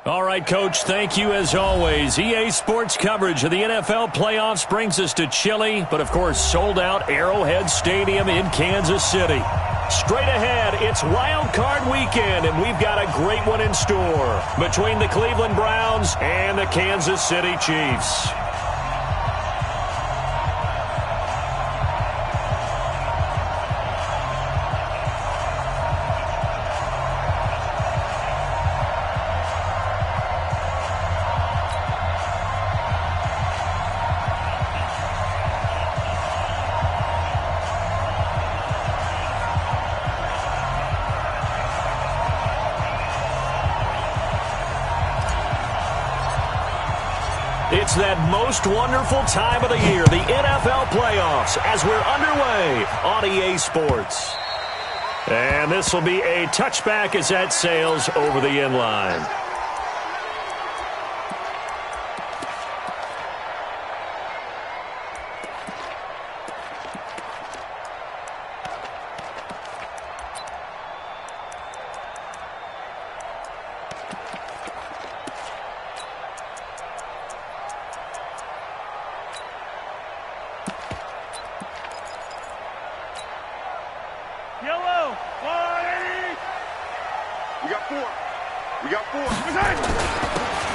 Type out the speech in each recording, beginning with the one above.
All right, Coach, thank you as always. EA Sports coverage of the NFL playoffs brings us to chilly, but of course sold-out Arrowhead Stadium in Kansas City. Straight ahead, it's Wild Card Weekend, and we've got a great one in store between the Cleveland Browns and the Kansas City Chiefs. It's that most wonderful time of the year, the NFL playoffs, as we're underway on EA Sports. And this will be a touchback as that sails over the end line.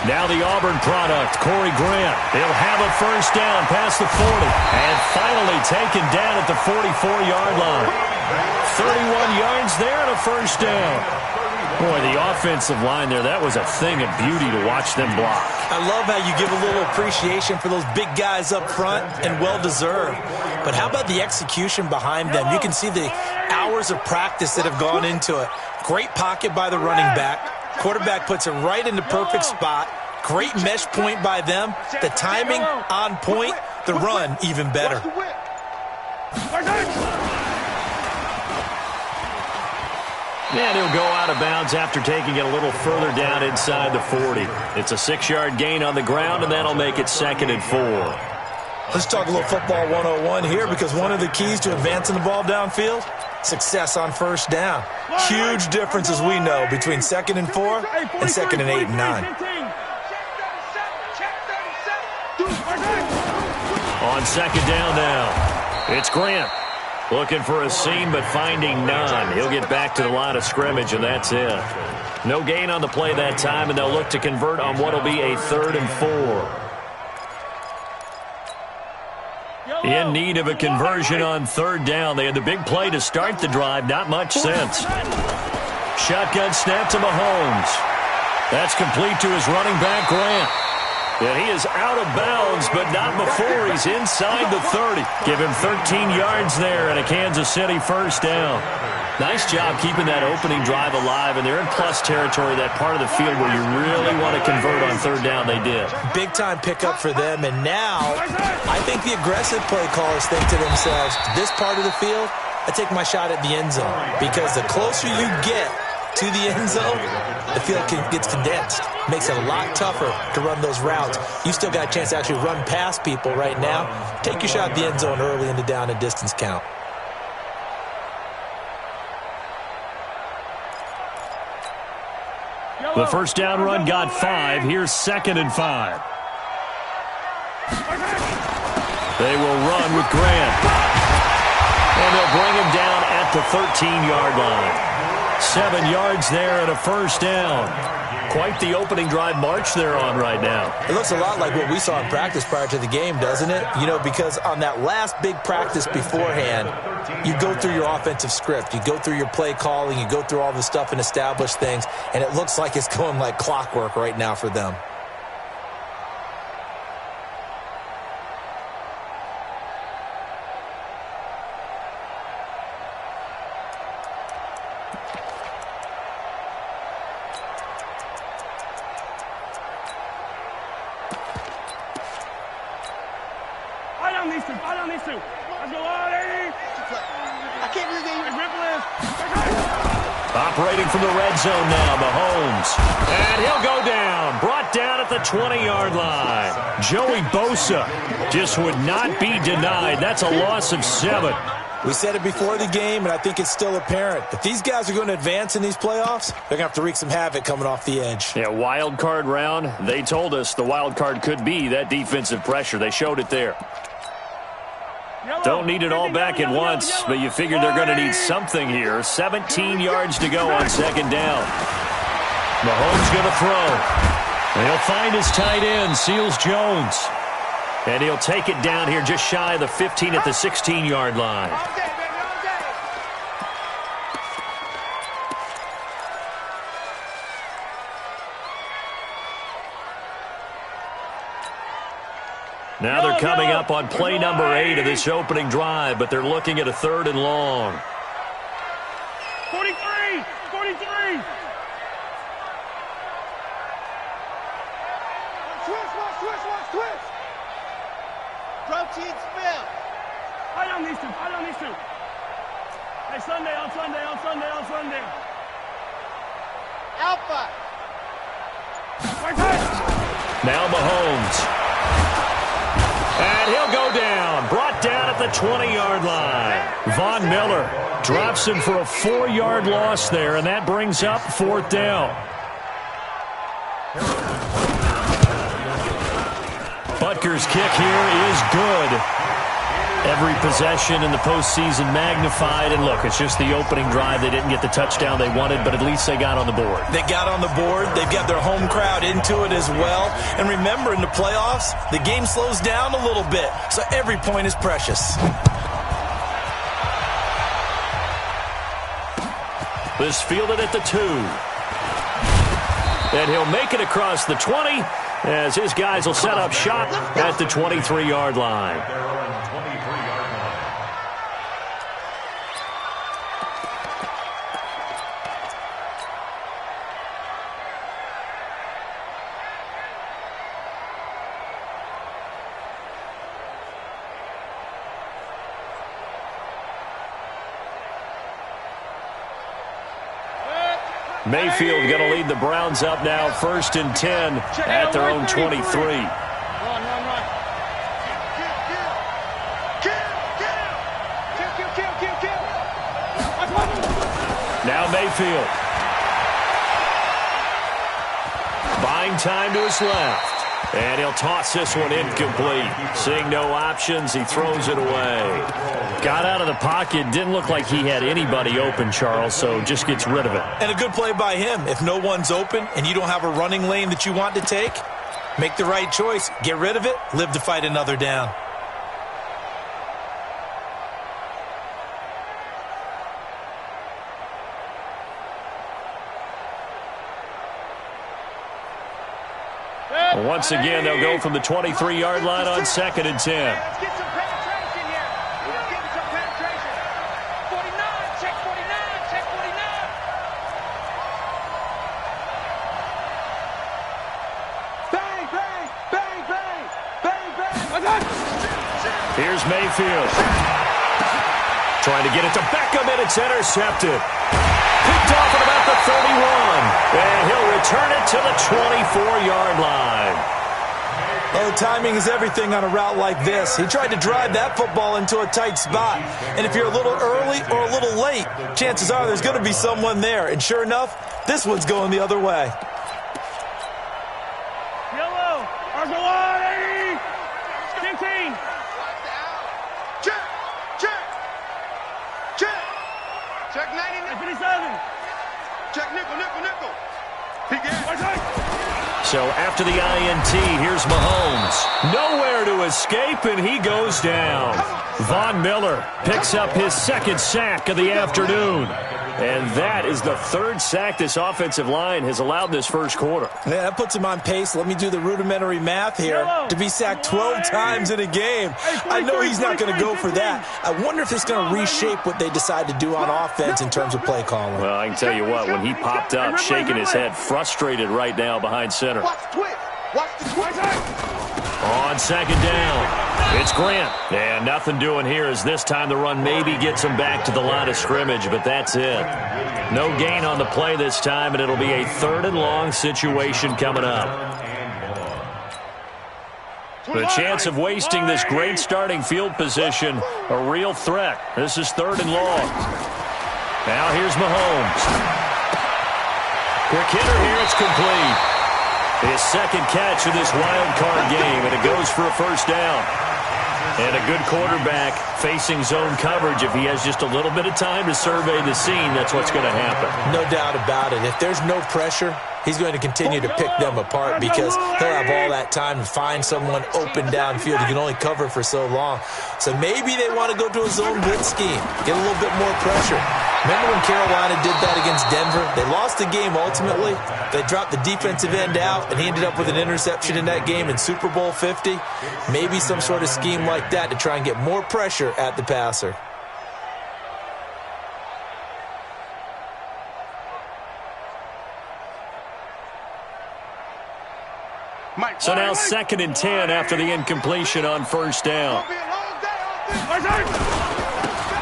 Now the Auburn product, Corey Grant. They'll have a first down past the 40. And finally taken down at the 44-yard line. 31 yards there and a first down. Boy, the offensive line there, that was a thing of beauty to watch them block. I love how you give a little appreciation for those big guys up front, and well-deserved. But how about the execution behind them? You can see the hours of practice that have gone into it. Great pocket by the running back. Quarterback puts it right in the perfect spot. Great mesh point by them. The timing on point. The run even better. And he'll go out of bounds after taking it a little further down inside the 40. It's a 6-yard gain on the ground, and that'll make it 2nd and 4. Let's talk a little football 101 here, because one of the keys to advancing the ball downfield, success on first down. Huge difference, as we know, between 2nd and 4 and 2nd and 8 and 9. On 2nd down now, it's Grant. Looking for a seam, but finding none. He'll get back to the line of scrimmage, and that's it. No gain on the play that time, and they'll look to convert on what will be a 3rd and 4. In need of a conversion on 3rd down. They had the big play to start the drive. Not much sense. Shotgun snap to Mahomes. That's complete to his running back, Grant. And he is out of bounds, but not before he's inside the 30. Give him 13 yards there and a Kansas City first down. Nice job keeping that opening drive alive, and they're in plus territory, that part of the field where you really want to convert on 3rd down. They did. Big-time pickup for them, and now I think the aggressive play callers think to themselves, this part of the field, I take my shot at the end zone, because the closer you get to the end zone, the field gets condensed. Makes it a lot tougher to run those routes. You still got a chance to actually run past people right now. Take your shot at the end zone early in the down and distance count. The first down run got 5. Here's 2nd and 5. They will run with Grant. And they'll bring him down at the 13-yard line. 7 yards there and a first down. Quite the opening drive march they're on right now. It looks a lot like what we saw in practice prior to the game, doesn't it? You know, because on that last big practice beforehand, you go through your offensive script. You go through your play calling. You go through all the stuff and establish things. And it looks like it's going like clockwork right now for them. Operating from the red zone now, Mahomes. And he'll go down. Brought down at at the 20-yard line. Joey Bosa just would not be denied. That's a loss of 7. We said it before the game, and I think it's still apparent. If these guys are going to advance in these playoffs, they're going to have to wreak some havoc coming off the edge. Yeah, wild card round. They told us the wild card could be that defensive pressure. They showed it there. Don't need it all back at once, but you figure they're going to need something here. 17 yards to go on second down. Mahomes going to throw. And he'll find his tight end, Seals Jones. And he'll take it down here just shy of the 15 at the 16-yard line. Now they're coming up on play number 8 of this opening drive, but they're looking at a 3rd and long. 43! 43! Twist! Protein spill! I don't need to. Hey, Sunday. Alpha! Now Mahomes. And he'll go down. Brought down at the 20-yard line. Von Miller drops him for a 4-yard loss there, and that brings up 4th down. Butker's kick here is good. Every possession in the postseason magnified. And look, it's just the opening drive. They didn't get the touchdown they wanted, but at least they got on the board. They got on the board. They've got their home crowd into it as well. And remember, in the playoffs, the game slows down a little bit, so every point is precious. This fielded at the 2. And he'll make it across the 20 as his guys will set up shop at the 23-yard line. Mayfield going to lead the Browns up now, 1st and 10 at their own 23. Run. Kill. Now Mayfield. Buying time to his left. And he'll toss this one incomplete. Seeing no options, he throws it away. Got out of the pocket. Didn't look like he had anybody open, Charles, so just gets rid of it. And a good play by him. If no one's open and you don't have a running lane that you want to take, make the right choice. Get rid of it. Live to fight another down. Once again, they'll go from the 23-yard line on 2nd and 10. Let's get some penetration here. Let's get some penetration. 49, check 49, check 49. Bang. Here's Mayfield. Trying to get it to Beckham, and it's intercepted. Picked off at about the 31. And he'll return it to the 24-yard line. Oh, timing is everything on a route like this. He tried to drive that football into a tight spot. And if you're a little early or a little late, chances are there's going to be someone there. And sure enough, this one's going the other way. Yellow. Argolani. 15. Check 90. 57. Check nickel. So after the INT, here's Mahomes. Nowhere to escape, and he goes down. Von Miller picks up his 2nd sack of the afternoon. And that is the 3rd sack this offensive line has allowed this first quarter. Yeah, that puts him on pace. Let me do the rudimentary math here. To be sacked 12 times in a game. I know he's not going to go for that. I wonder if it's going to reshape what they decide to do on offense in terms of play calling. Well, I can tell you what, when he popped up, shaking his head, frustrated right now behind center. Watch the twist. On 2nd down. It's Grant. And nothing doing here as this time the run maybe gets him back to the line of scrimmage, but that's it. No gain on the play this time, and it'll be a 3rd and long situation coming up. The chance of wasting this great starting field position, a real threat. This is 3rd and long. Now here's Mahomes. Quick hitter here, it's complete. His second catch of this wild card game, and it goes for a first down. And a good quarterback facing zone coverage. If he has just a little bit of time to survey the scene, that's what's going to happen. No doubt about it. If there's no pressure, he's going to continue to pick them apart because he'll have all that time to find someone open downfield. He can only cover for so long. So maybe they want to go to a zone blitz scheme, get a little bit more pressure. Remember when Carolina did that against Denver? They lost the game ultimately. They dropped the defensive end out, and he ended up with an interception in that game in Super Bowl 50. Maybe some sort of scheme like that to try and get more pressure at the passer. So now 2nd and 10 after the incompletion on first down.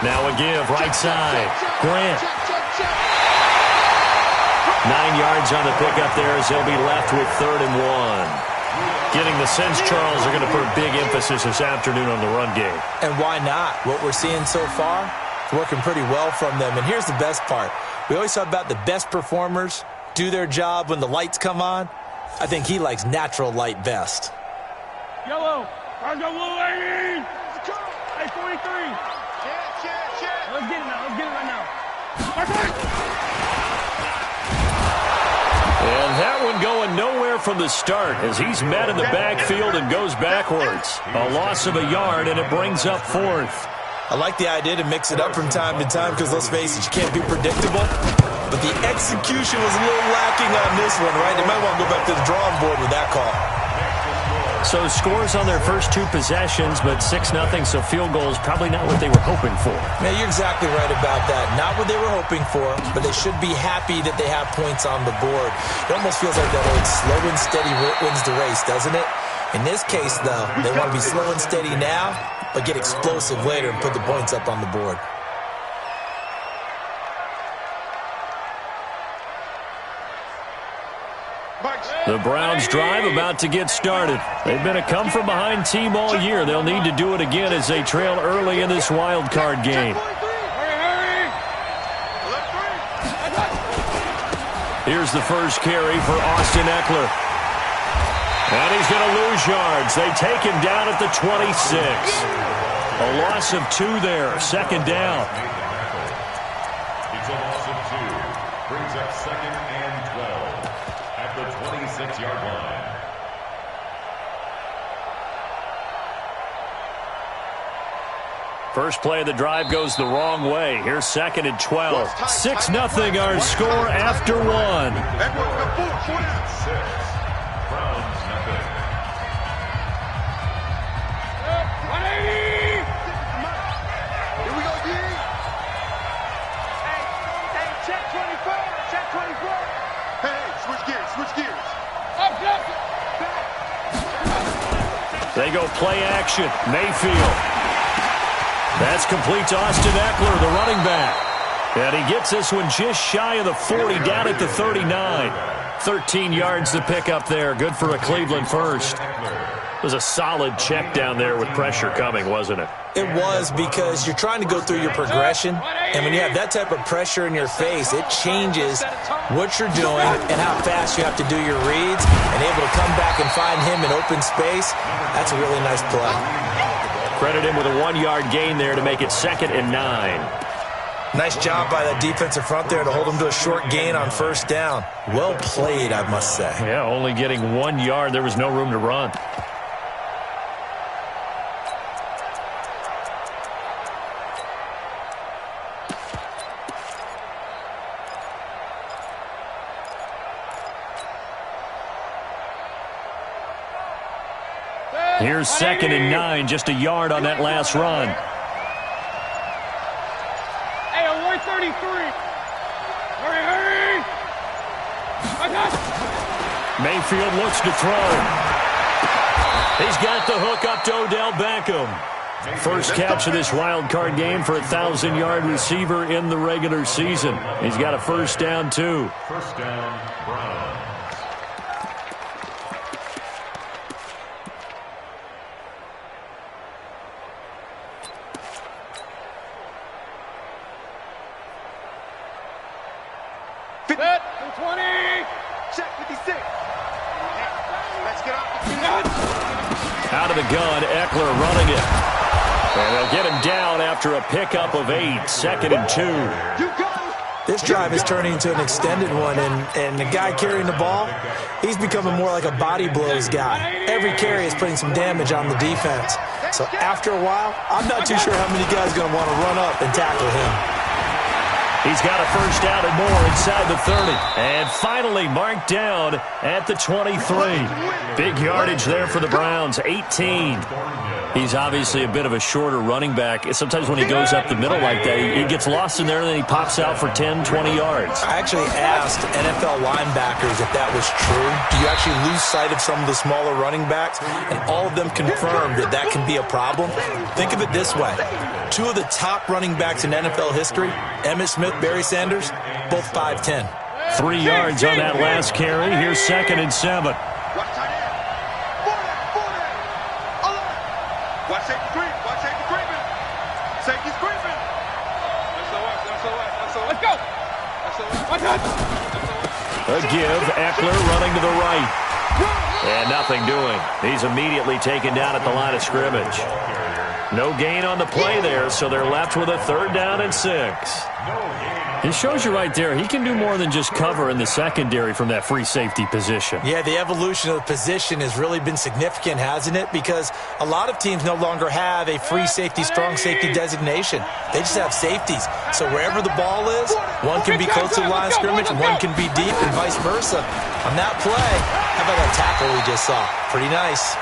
Now a give, right side. Grant. 9 yards on the pickup there as they'll be left with 3rd and 1. Getting the sense, Charles, are going to put a big emphasis this afternoon on the run game. And why not? What we're seeing so far, it's working pretty well from them. And here's the best part. We always talk about the best performers do their job when the lights come on. I think he likes natural light best. Yellow. Let's go, Blue 80. Hey, 43. Let's get it now. Let's get it right now. And that one going nowhere from the start as he's met in the backfield and goes backwards. A loss of a yard, and it brings up 4th. I like the idea to mix it up from time to time because, let's face it, you can't be predictable. But the execution was a little lacking on this one, right? They might want to go back to the drawing board with that call. So scores on their first 2 possessions, but 6-0, so field goal is probably not what they were hoping for. Man, you're exactly right about that. Not what they were hoping for, but they should be happy that they have points on the board. It almost feels like that old slow and steady wins the race, doesn't it? In this case, though, they want to be slow and steady now, but get explosive later and put the points up on the board. The Browns drive about to get started. They've been a come-from-behind team all year. They'll need to do it again as they trail early in this wild card game. Here's the first carry for Austin Eckler. And he's going to lose yards. They take him down at the 26. A loss of 2 there. 2nd down. It's a loss of 2. Brings up 2nd and 12 at the 26-yard line. First play of the drive goes the wrong way. Here's 2nd and 12. 6-0 our score after 1. Browns nothing. Here we go, D. Hey, check 24. Check 24. Hey, switch gears. They go play action. Mayfield. That's complete to Austin Eckler, the running back. And he gets this one just shy of the 40, down at the 39. 13 yards to pick up there. Good for a Cleveland first. It was a solid check down there with pressure coming, wasn't it? It was, because you're trying to go through your progression, and when you have that type of pressure in your face, it changes what you're doing and how fast you have to do your reads, and able to come back and find him in open space. That's a really nice play. Credit him with a 1-yard gain there to make it 2nd and 9. Nice job by that defensive front there to hold him to a short gain on first down. Well played, I must say. Yeah, only getting 1 yard. There was no room to run. Here's 2nd and 9, just a yard on that last run. Hey, 133. Hurry. Mayfield looks to throw. He's got the hook up to Odell Beckham. First catch of this wild card game for a 1,000-yard receiver in the regular season. He's got a first down, too. First down, Browns. 50. 20. Check 56. Let's get off. Out of the gun, Eckler running it. And they'll get him down after a pickup of 8, 2nd and 2. You got it. This drive is turning into an extended one, and the guy carrying the ball, he's becoming more like a body blows guy. Every carry is putting some damage on the defense. So after a while, I'm not too sure how many guys are going to want to run up and tackle him. He's got a first down and more inside the 30. And finally marked down at the 23. Big yardage there for the Browns, 18. He's obviously a bit of a shorter running back. Sometimes when he goes up the middle like that, he gets lost in there and then he pops out for 10, 20 yards. I actually asked NFL linebackers if that was true. Do you actually lose sight of some of the smaller running backs? And all of them confirmed that that can be a problem. Think of it this way. 2 of the top running backs in NFL history, Emmitt Smith, Barry Sanders, both 5'10". 3 yards on that last carry. Here's 2nd and 7. Watch safety creep. Watch safety creeping. Safety's creeping. Let's go. A give. Eckler running to the right. And nothing doing. He's immediately taken down at the line of scrimmage. No gain on the play there, so they're left with a 3rd down and 6. It shows you right there, he can do more than just cover in the secondary from that free safety position. Yeah, the evolution of the position has really been significant, hasn't it? Because a lot of teams no longer have a free safety, strong safety designation. They just have safeties. So wherever the ball is, one can be close to the line of scrimmage, one can be deep, and vice versa. On that play, how about that tackle we just saw? Pretty nice.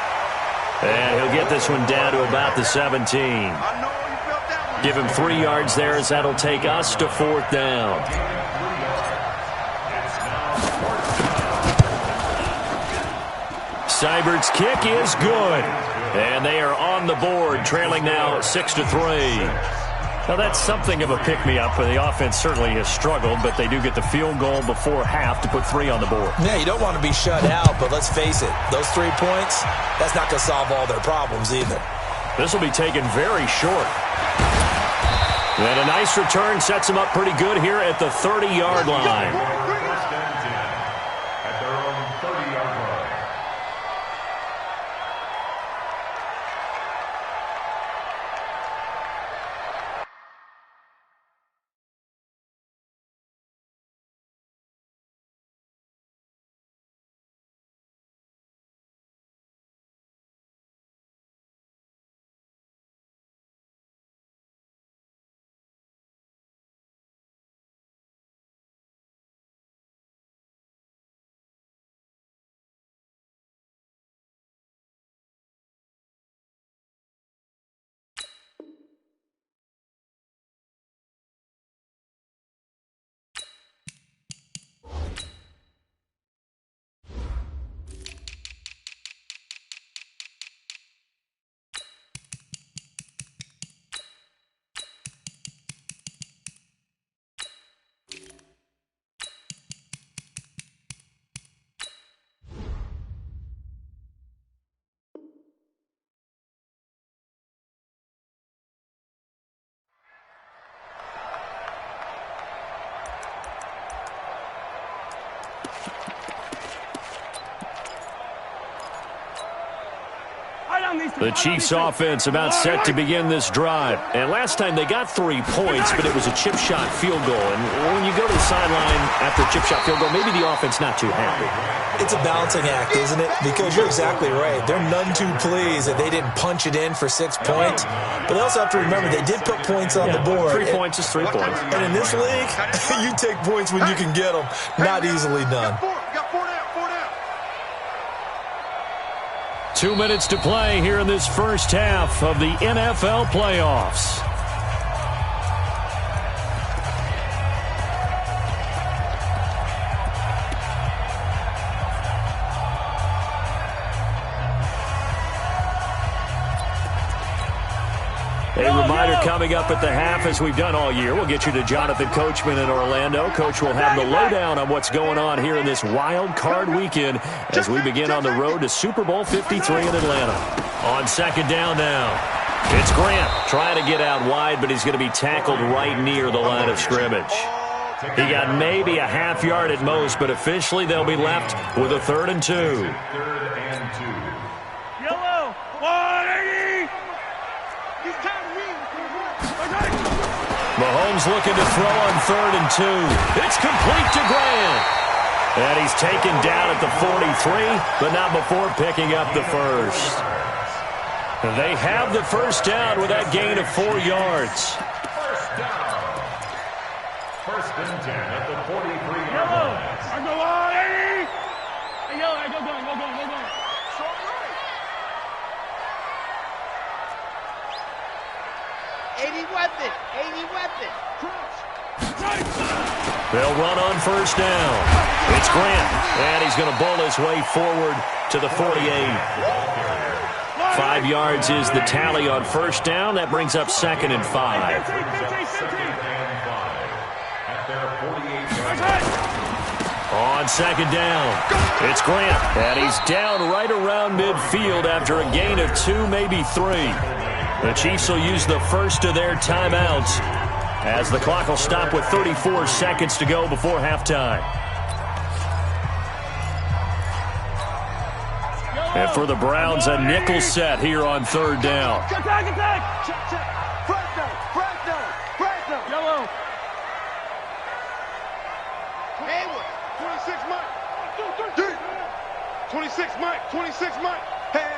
And he'll get this one down to about the 17. Give him 3 yards there as that'll take us to 4th down. Seibert's kick is good. And they are on the board, trailing now 6-3. Now that's something of a pick-me-up, for the offense certainly has struggled, but they do get the field goal before half to put 3 on the board. Yeah, you don't want to be shut out, but let's face it, those 3 points, that's not going to solve all their problems either. This will be taken very short. And a nice return sets them up pretty good here at the 30-yard line. At their own 30-yard line. The Chiefs offense about set to begin this drive. And last time they got 3 points, but it was a chip shot field goal. And when you go to the sideline after a chip shot field goal, maybe the offense not too happy. It's a balancing act, isn't it? Because you're exactly right. They're none too pleased that they didn't punch it in for 6 points. But they also have to remember they did put points on the board. 3 points is 3 points. And in this league, you take points when you can get them. Not easily done. 2 minutes to play here in this first half of the NFL playoffs. A reminder coming up at the half, as we've done all year. We'll get you to Jonathan Coachman in Orlando. Coach will have the lowdown on what's going on here in this wild card weekend as we begin on the road to Super Bowl 53 in Atlanta. On 2nd down now, it's Grant trying to get out wide, but he's going to be tackled right near the line of scrimmage. He got maybe a half yard at most, but officially they'll be left with a 3rd and 2. Third and 2. Yellow, 180. He's counting me. Mahomes looking to throw on 3rd and 2. It's complete to Grant. And he's taken down at the 43, but not before picking up the first. They have the first down with that gain of 4 yards. First down. First and 10 at the 43-yard Yellow, line. I go 180. Hey, yellow, I go going, go going, go going. 80 weapon, 80 weapon. They'll run on first down. It's Grant, and he's going to bowl his way forward to the 48. 5 yards is the tally on first down. That brings up 2nd and 5. Second and 5 at their 48-yard line. On second down, it's Grant, and he's down right around midfield after a gain of 2, maybe 3. The Chiefs will use the first of their timeouts as the clock will stop with 34 seconds to go before halftime. And for the Browns, a nickel set here on 3rd down. Attack, attack. Check, check. Front down. Yellow. Hayward. 26 Mike. 26 Mike. 26 Mike. Hey.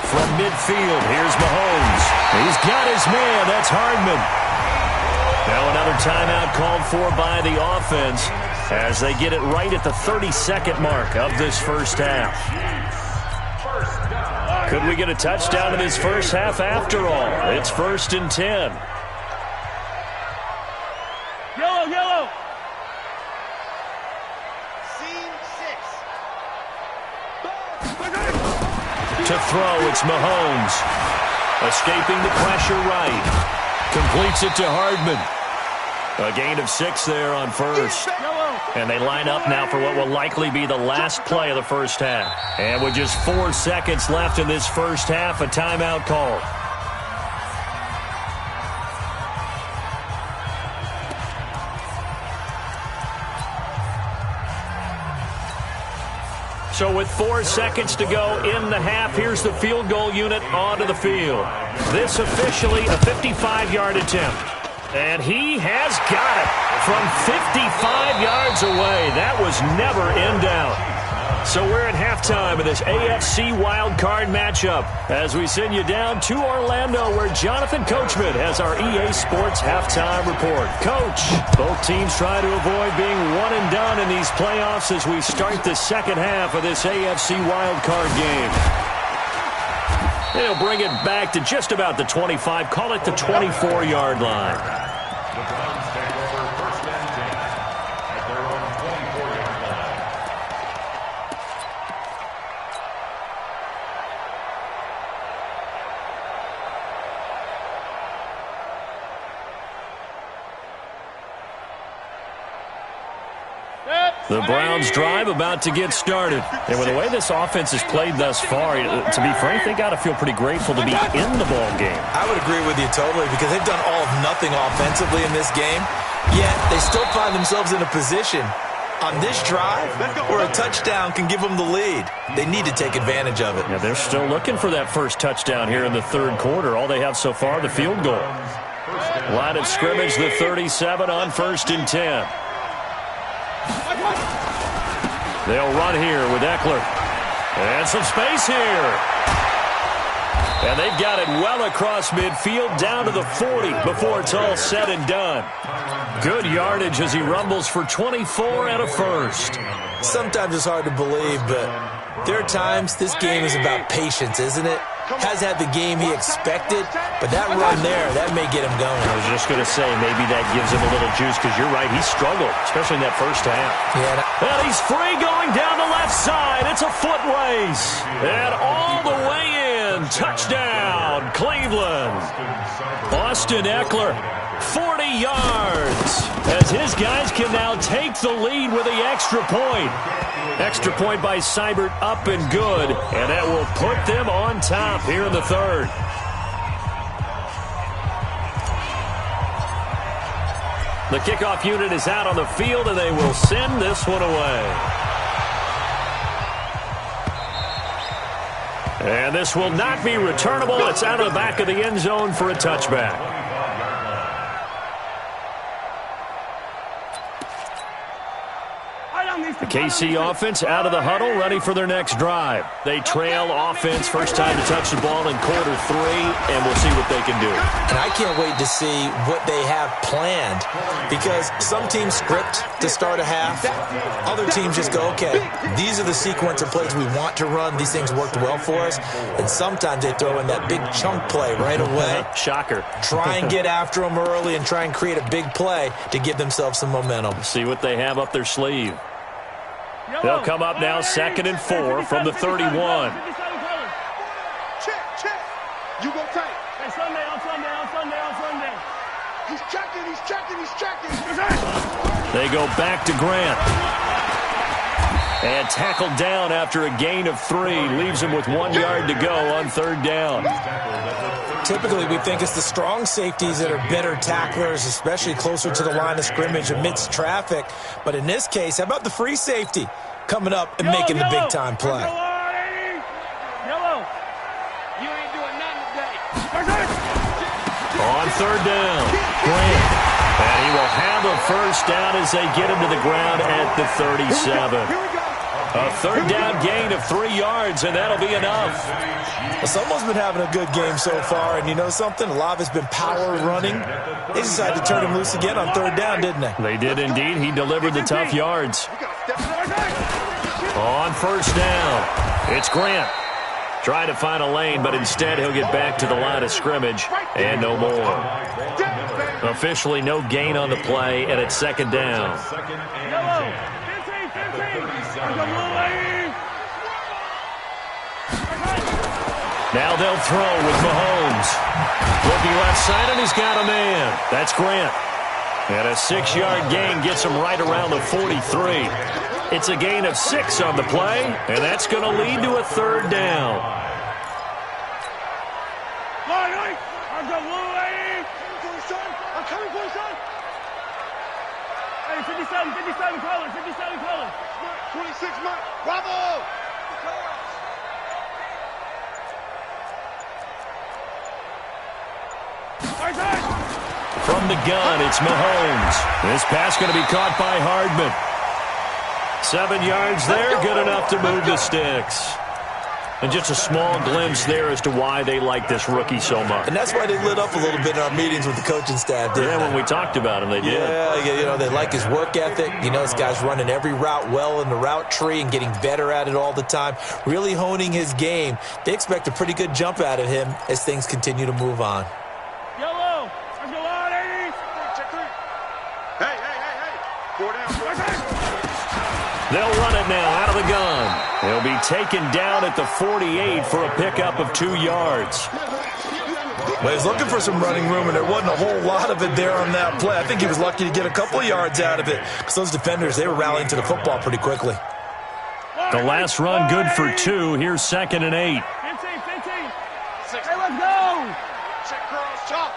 From midfield, here's Mahomes. He's got his man. That's Hardman. Now another timeout called for by the offense as they get it right at the 32nd mark of this first half. Could we get a touchdown in this first half after all? It's 1st and 10. Yellow. Scene 6. To throw, it's Mahomes. Escaping the pressure right. Completes it to Hardman. A gain of 6 there on first. And they line up now for what will likely be the last play of the first half. And with just 4 seconds left in this first half, a timeout call. So with 4 seconds to go in the half, here's the field goal unit onto the field. This officially a 55-yard attempt. And he has got it from 55 yards away. That was never in doubt. So we're at halftime of this AFC wildcard matchup as we send you down to Orlando where Jonathan Coachman has our EA Sports halftime report. Coach, both teams try to avoid being one and done in these playoffs as we start the second half of this AFC wildcard game. They'll bring it back to just about the 25, call it the 24-yard line. The Browns take over 1st and 10 at their own 24-yard line. The Browns drive about to get started. And with the way this offense has played thus far, to be frank, they got to feel pretty grateful to be in the ball game. I would agree with you totally because they've done all of nothing offensively in this game, yet they still find themselves in a position on this drive where a touchdown can give them the lead. They need to take advantage of it. Yeah, they're still looking for that first touchdown here in the third quarter. All they have so far, the field goal. Line of scrimmage, the 37 on 1st and 10. They'll run here with Eckler. And some space here. And they've got it well across midfield down to the 40 before it's all said and done. Good yardage as he rumbles for 24 and a first. Sometimes it's hard to believe, but there are times this game is about patience, isn't it? Has had the game he expected, but that run there, that may get him going. I was just going to say, maybe that gives him a little juice because you're right, he struggled, especially in that first half. Yeah. And he's free going down the left side. It's a foot race. And all the way in. Touchdown, Cleveland. Austin Eckler, 40 yards. As his guys can now take the lead with the extra point. Extra point by Seibert up and good. And that will put them on top here in the third. The kickoff unit is out on the field, and they will send this one away. And this will not be returnable. It's out of the back of the end zone for a touchback. The KC offense out of the huddle, ready for their next drive. They trail offense, first time to touch the ball in quarter 3, and we'll see what they can do. And I can't wait to see what they have planned, because some teams script to start a half. Other teams just go, okay, these are the sequence of plays we want to run. These things worked well for us. And sometimes they throw in that big chunk play right away. Shocker. Try and get after them early and try and create a big play to give themselves some momentum. See what they have up their sleeve. They'll come up now 2nd and 4 from the 31. Check, check. You go tight. Hey, Sunday, on Sunday, on Sunday, on Sunday. He's checking, he's checking, he's checking. They go back to Grant. And tackled down after a gain of 3. Leaves him with 1 yard to go on 3rd down. Typically, we think it's the strong safeties that are better tacklers, especially closer to the line of scrimmage amidst traffic. But in this case, how about the free safety coming up and making the big-time play? Yellow. You ain't doing nothing today. On 3rd down, Grant. And he will have a first down as they get him to the ground at the 37. A 3rd down gain of 3 yards, and that'll be enough. Well, someone's been having a good game so far, and you know something? A lot of it's been power running. They decided to turn him loose again on 3rd down, didn't they? They did indeed. He delivered the tough yards. On 1st down, it's Grant. Trying to find a lane, but instead he'll get back to the line of scrimmage, and no more. Officially no gain on the play, and it's 2nd down. Yellow. 15. Now they'll throw with Mahomes. Looking left side, and he's got a man. That's Grant. And a 6-yard gain gets him right around the 43. It's a gain of 6 on the play, and that's going to lead to a 3rd down. I'm coming for you, son. Hey, 57 colors, 57 colors. 26 months. Bravo! From the gun, it's Mahomes. This pass going to be caught by Hardman. 7 yards there, good enough to move the sticks. And just a small glimpse there as to why they like this rookie so much. And that's why they lit up a little bit in our meetings with the coaching staff, didn't they? When we talked about him, they did. Yeah, you know, they like his work ethic. You know, this guy's running every route well in the route tree and getting better at it all the time, really honing his game. They expect a pretty good jump out of him as things continue to move on. Yellow. Let's go on, 80. Check 3. Hey. 4 down. They'll run it now out of the gun. He'll be taken down at the 48 for a pickup of 2 yards. Well, he's looking for some running room, and there wasn't a whole lot of it there on that play. I think he was lucky to get a couple of yards out of it because those defenders, they were rallying to the football pretty quickly. The last run good for 2. Here's 2nd and 8. 15. Hey, let's go. Check cross. Chop.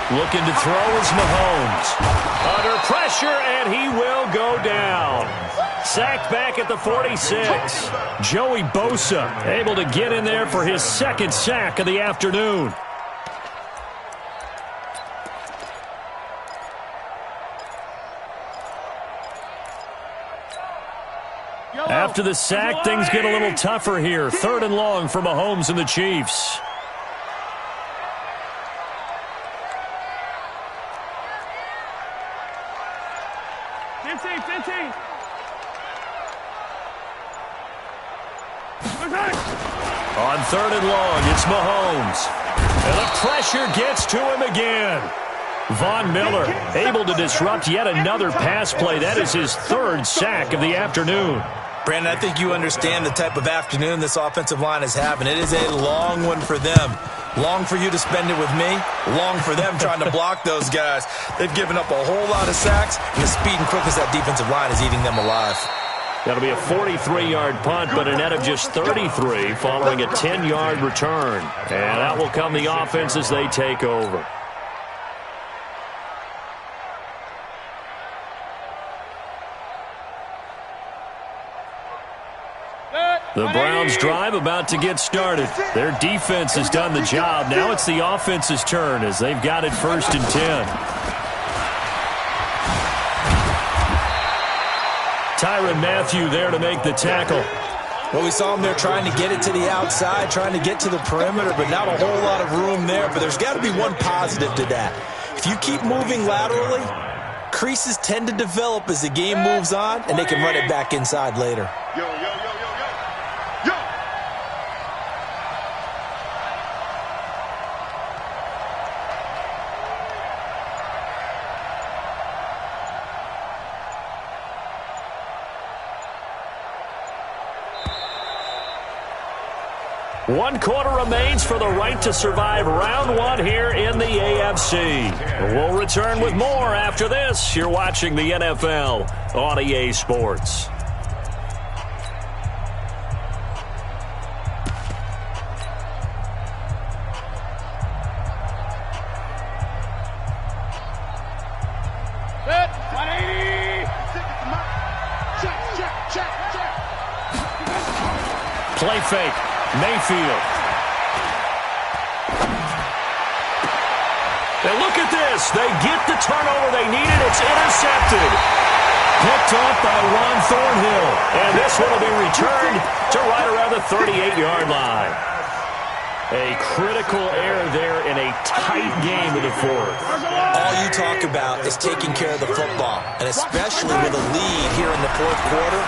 Looking to throw is Mahomes. Under pressure, and he will go down. Sacked back at the 46. Joey Bosa able to get in there for his 2nd sack of the afternoon. After the sack, things get a little tougher here. 3rd and long for Mahomes and the Chiefs. On 3rd and long, it's Mahomes. And the pressure gets to him again. Von Miller able to disrupt yet another pass play. That is his 3rd sack of the afternoon. Brandon, I think you understand the type of afternoon this offensive line is having. It is a long one for them. Long for you to spend it with me. Long for them trying to block those guys. They've given up a whole lot of sacks, and the speed and quickness of that defensive line is eating them alive. That'll be a 43-yard punt, but a net of just 33 following a 10-yard return. And out will come the offense as they take over. The Browns' drive about to get started. Their defense has done the job. Now it's the offense's turn as they've got it 1st and 10. Tyrann Mathieu there to make the tackle. Well, we saw him there trying to get it to the outside, trying to get to the perimeter, but not a whole lot of room there. But there's got to be one positive to that. If you keep moving laterally, creases tend to develop as the game moves on, and they can run it back inside later. Yo, yo, yo, yo, yo. Yo! One quarter remains for the right to survive round one here in the AFC. We'll return with more after this. You're watching the NFL on EA Sports. Set. 180. Check. Play fake. Mayfield. And look at this. They get the turnover they needed. It's intercepted. Picked off by Ron Thornhill. And this one will be returned to right around the 38-yard line. A critical error there in a tight game in the fourth. All you talk about is taking care of the football, and especially with a lead here in the fourth quarter,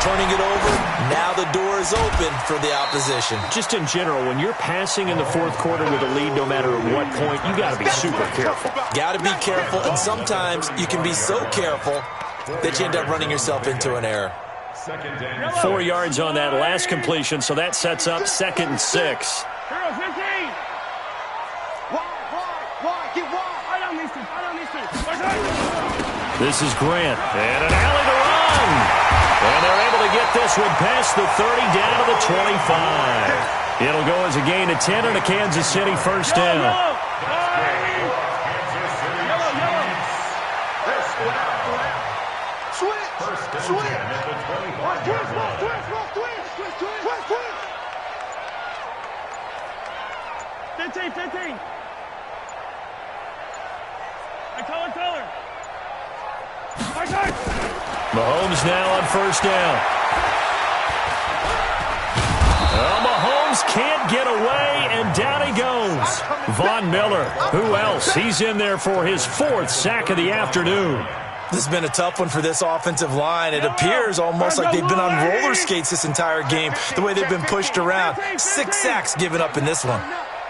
turning it over, now the door is open for the opposition. Just in general, when you're passing in the fourth quarter with a lead, no matter at what point, you got to be super careful. Got to be careful, and sometimes you can be so careful that you end up running yourself into an error. 4 yards on that last completion, so that sets up 2nd and 6. Hero 15. Wide. Get wide. I don't need to. This is Grant, and an alley to run. And they're able to get this one past the 30 down to the 25. It'll go as a gain of 10 and a Kansas City first down. Yellow. Switch. 15. Color. Mahomes now on first down. Mahomes can't get away, and down he goes. Von Miller, who else? He's in there for his 4th sack of the afternoon. This has been a tough one for this offensive line. It appears almost like they've been on roller skates this entire game, the way they've been pushed around. 6 sacks given up in this one.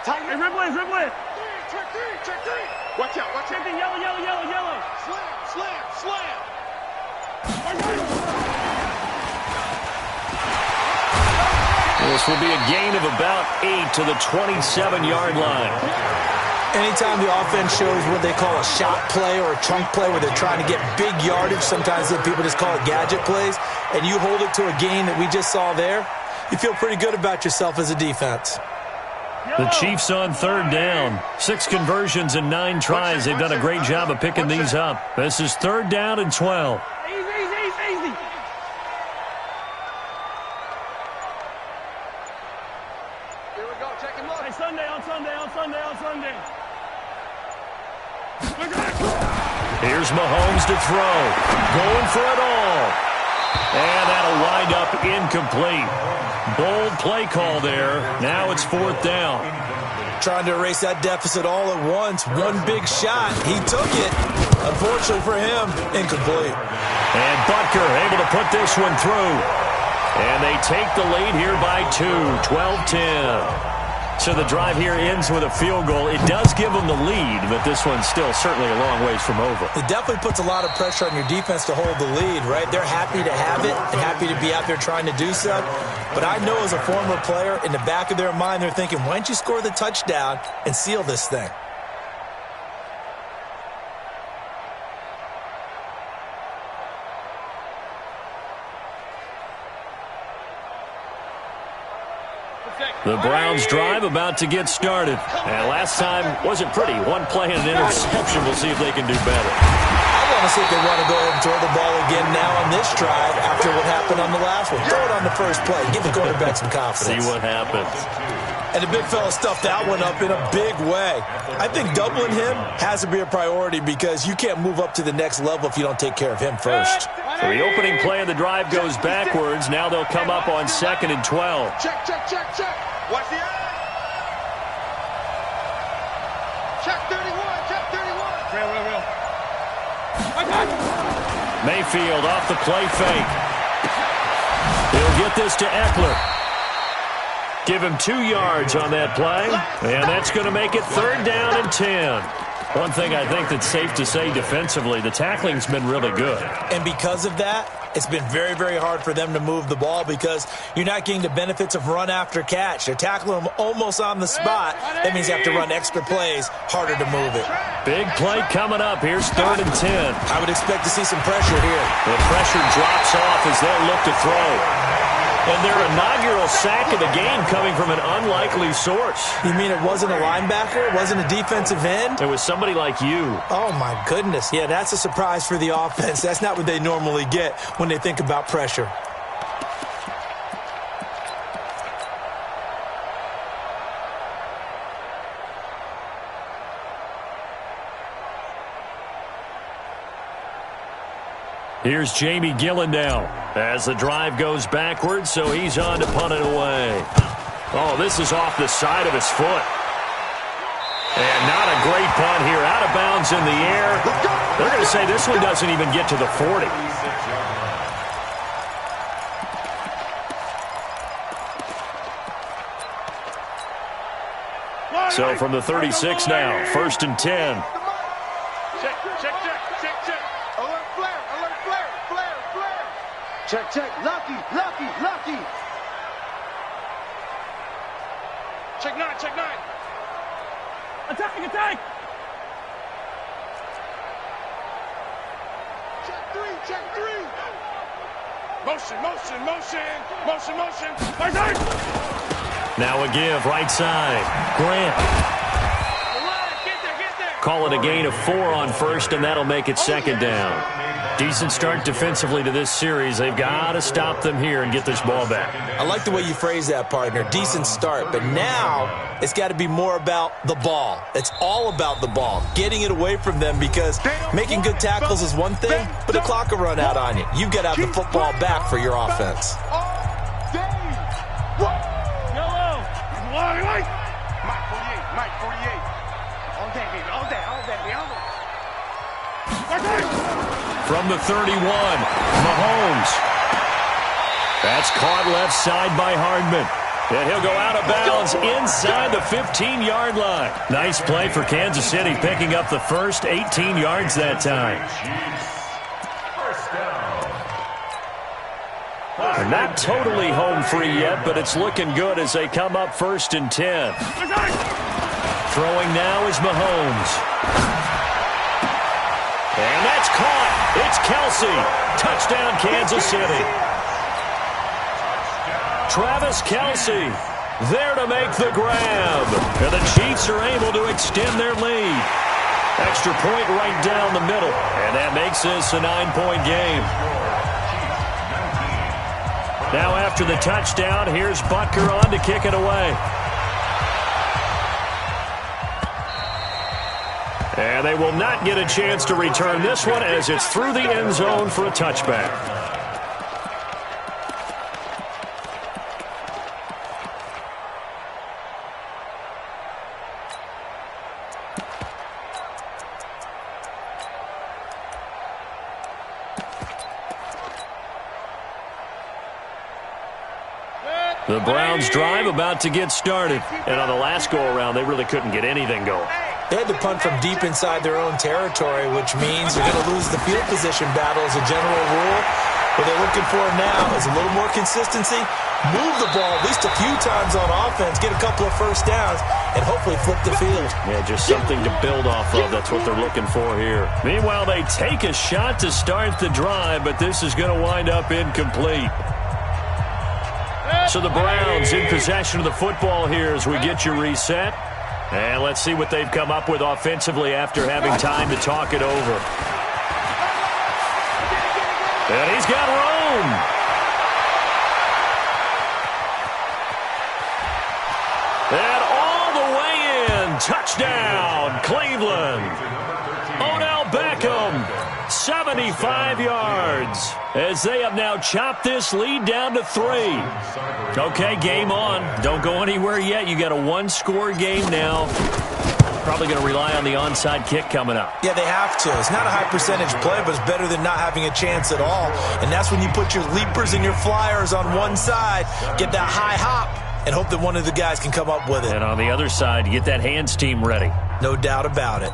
Hey, ribble it. Check 3. Watch out. Yellow. Slam. This will be a gain of about 8 to the 27-yard line. Anytime the offense shows what they call a shot play or a chunk play where they're trying to get big yardage, sometimes people just call it gadget plays, and you hold it to a gain that we just saw there, you feel pretty good about yourself as a defense. The Chiefs on 3rd down. 6 conversions and 9 tries. They've done a great job of picking these up. This is 3rd down and 12. Easy. Here we go. Check him up. Hey, Sunday. Here's Mahomes to throw. Going for it all. And that'll wind up incomplete. Bold play call there. Now it's 4th down. Trying to erase that deficit all at once. One big shot. He took it. Unfortunately for him, incomplete. And Butker able to put this one through. And they take the lead here by 2, 12-10. So the drive here ends with a field goal. It does give them the lead, but this one's still certainly a long ways from over. It definitely puts a lot of pressure on your defense to hold the lead, right? They're happy to have it and happy to be out there trying to do so. But I know as a former player, in the back of their mind, they're thinking, why don't you score the touchdown and seal this thing? The Browns drive about to get started. And last time wasn't pretty. One play and an interception. We'll see if they can do better. I want to see if they want to go ahead and throw the ball again now on this drive after what happened on the last one. Throw it on the first play. Give the quarterback some confidence. See what happens. And the big fella stuffed that one up in a big way. I think doubling him has to be a priority because you can't move up to the next level if you don't take care of him first. So the opening play of the drive goes backwards. Now they'll come up on 2nd and 12. Check, check, check, check. Watch the eye. Check 31, check 31. Real. Mayfield off the play fake. He'll get this to Eckler. Give him 2 yards on that play, and that's going to make it 3rd down and 10. One thing I think that's safe to say defensively, the tackling's been really good. And because of that, it's been very, very hard for them to move the ball because you're not getting the benefits of run after catch. They're tackling them almost on the spot. That means you have to run extra plays, harder to move it. Big play coming up. Here's 3rd and 10. I would expect to see some pressure here. The pressure drops off as they'll look to throw. And their inaugural sack of the game coming from an unlikely source. You mean it wasn't a linebacker? It wasn't a defensive end? It was somebody like you. Oh, my goodness. Yeah, that's a surprise for the offense. That's not what they normally get when they think about pressure. Here's Jamie Gillen now as the drive goes backwards, so he's on to punt it away. Oh, this is off the side of his foot. And not a great punt here. Out of bounds in the air. They're going to say this one doesn't even get to the 40. So from the 36 now, 1st and 10. Check. Alert flare. Check. Lucky. Check 9. Attack. Check 3. Motion. Right side. Now a give, right side. Grant. Get there. Call it a gain of 4 on 1st, and that'll make it 2nd down. Decent start defensively to this series. They've got to stop them here and get this ball back. I like the way you phrase that, partner. Decent start. But now it's got to be more about the ball. It's all about the ball. Getting it away from them because making good tackles is one thing, but the clock will run out on you. You've got to have the football back for your offense. Yellow. White. Mike 48. All day, baby. Right side. From the 31, Mahomes. That's caught left side by Hardman. And he'll go out of bounds inside the 15-yard line. Nice play for Kansas City, picking up the first 18 yards that time. They're not totally home free yet, but it's looking good as they come up 1st and 10. Throwing now is Mahomes. And that's caught. It's Kelsey. Touchdown, Kansas City. Travis Kelsey there to make the grab. And the Chiefs are able to extend their lead. Extra point right down the middle. And that makes this a 9-point game. Now after the touchdown, here's Butker on to kick it away. And they will not get a chance to return this one as it's through the end zone for a touchback. The Browns drive about to get started. And on the last go-around, they really couldn't get anything going. They had to punt from deep inside their own territory, which means they're going to lose the field position battle as a general rule. What they're looking for now is a little more consistency, move the ball at least a few times on offense, get a couple of first downs, and hopefully flip the field. Yeah, just something to build off of. That's what they're looking for here. Meanwhile, they take a shot to start the drive, but this is going to wind up incomplete. So the Browns in possession of the football here as we get you reset. And let's see what they've come up with offensively after having time to talk it over. And he's got room. And all the way in. Touchdown, Cleveland. Odell Beckham, 75 yards. As they have now chopped this lead down to 3. Okay, game on. Don't go anywhere yet. You got a one-score game now. Probably going to rely on the onside kick coming up. Yeah, they have to. It's not a high-percentage play, but it's better than not having a chance at all. And that's when you put your leapers and your flyers on one side, get that high hop, and hope that one of the guys can come up with it. And on the other side, get that hands team ready. No doubt about it.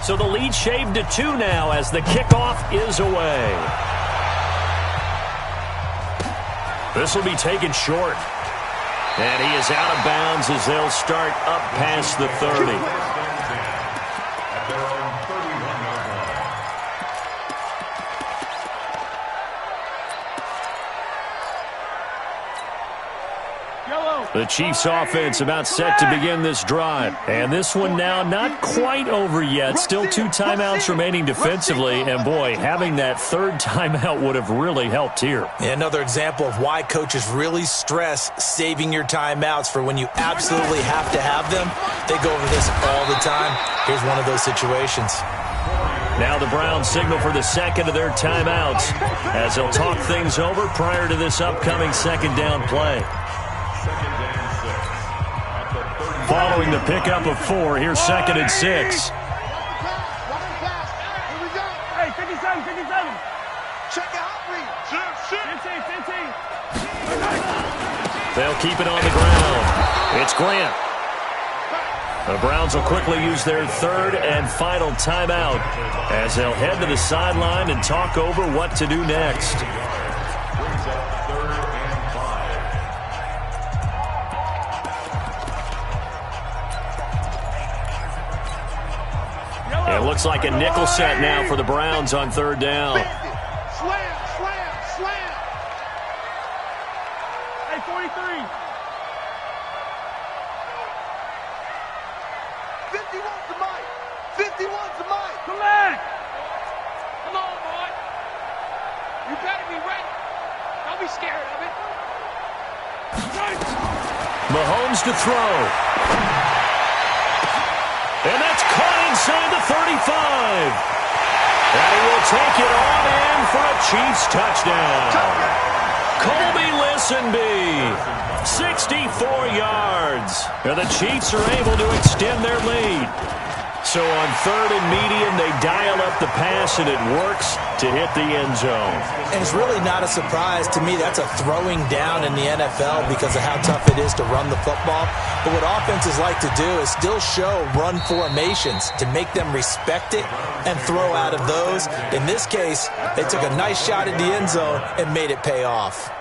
So the lead shaved to 2 now as the kickoff is away. This will be taken short. And he is out of bounds as they'll start up past the 30. The Chiefs offense about set to begin this drive. And this one now not quite over yet. Still 2 timeouts remaining defensively. And boy, having that third timeout would have really helped here. Another example of why coaches really stress saving your timeouts for when you absolutely have to have them. They go over this all the time. Here's one of those situations. Now the Browns signal for the second of their timeouts as they'll talk things over prior to this upcoming second down play. Following the pickup of 4, here's 2nd and 6. Hey, 57, 57. Check it out, read. 15, 15. They'll keep it on the ground. It's Grant. The Browns will quickly use their third and final timeout as they'll head to the sideline and talk over what to do next. It looks like a nickel set now for the Browns on 3rd down. Slam, slam, slam. Hey, 43. 51's the mic. 51's the mic. Come back. Come on, boy. You better be ready. Don't be scared of it. Mahomes to throw. And that's caught inside the 35. And he will take it on in for a Chiefs touchdown. Colby Listenbee, 64 yards. And the Chiefs are able to extend their lead. So on 3rd and medium, they dial up the pass, and it works to hit the end zone. And it's really not a surprise to me. That's a throwing down in the NFL because of how tough it is to run the football. But what offenses like to do is still show run formations to make them respect it and throw out of those. In this case, they took a nice shot at the end zone and made it pay off.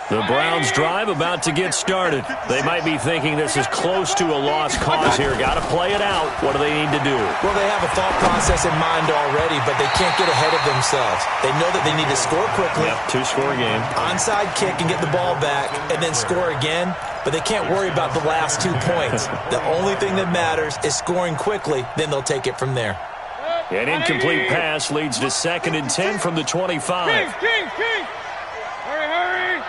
The Browns drive about to get started. They might be thinking this is close to a lost cause here. Got to play it out. What do they need to do? Well, they have a thought process in mind already, but they can't get ahead of themselves. They know that they need to score quickly. Yep, 2-score game. Onside kick and get the ball back and then score again, but they can't worry about the last 2 points. The only thing that matters is scoring quickly, then they'll take it from there. An incomplete pass leads to 2nd and 10 from the 25. King. Hurry.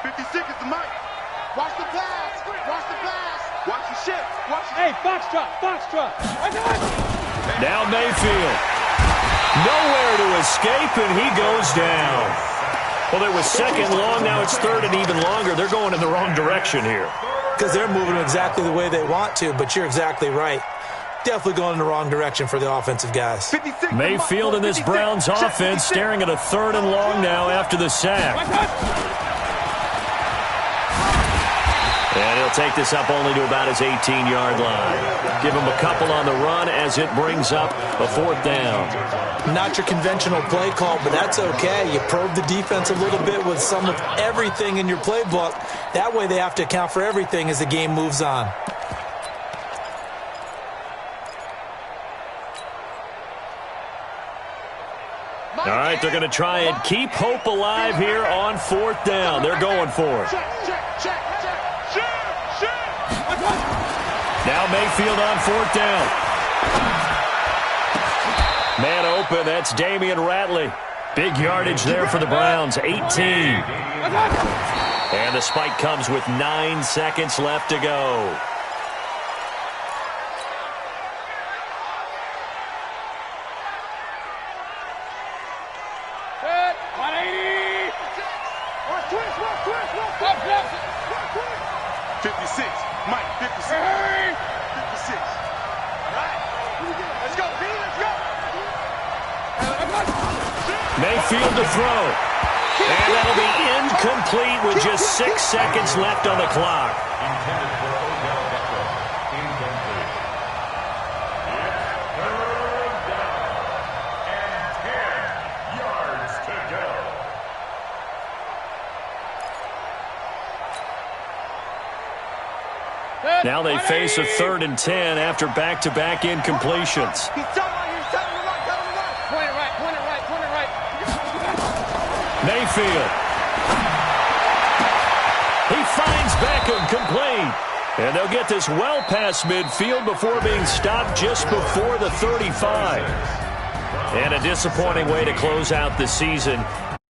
56 is the mic. Watch the pass. Watch the pass. Watch the shift. Watch the Hey, Foxtrot. Now Mayfield. Nowhere to escape, and he goes down. Well, it was 2nd long. Now it's 3rd and even longer. They're going in the wrong direction here. Because they're moving exactly the way they want to, but you're exactly right. Definitely going in the wrong direction for the offensive guys. Mayfield and this Browns offense staring at a 3rd and long now after the sack. And he'll take this up only to about his 18-yard line. Give him a couple on the run as it brings up a 4th down. Not your conventional play call, but that's okay. You probe the defense a little bit with some of everything in your playbook, That way they have to account for everything as the game moves on. All right, they're going to try and keep hope alive here on 4th down. They're going for it. Now Mayfield on 4th down. Man open, that's Damian Ratley. Big yardage there for the Browns, 18. And the spike comes with 9 seconds left to go. Mayfield to throw. And that'll be incomplete with just 6 seconds left on the clock. Intended for Odell Beckham. Incomplete. It's 3rd down and 10 yards to go. Now they face a 3rd and 10 after back-to-back incompletions. Mayfield. He finds Beckham complete. And they'll get this well past midfield before being stopped just before the 35. And a disappointing way to close out the season.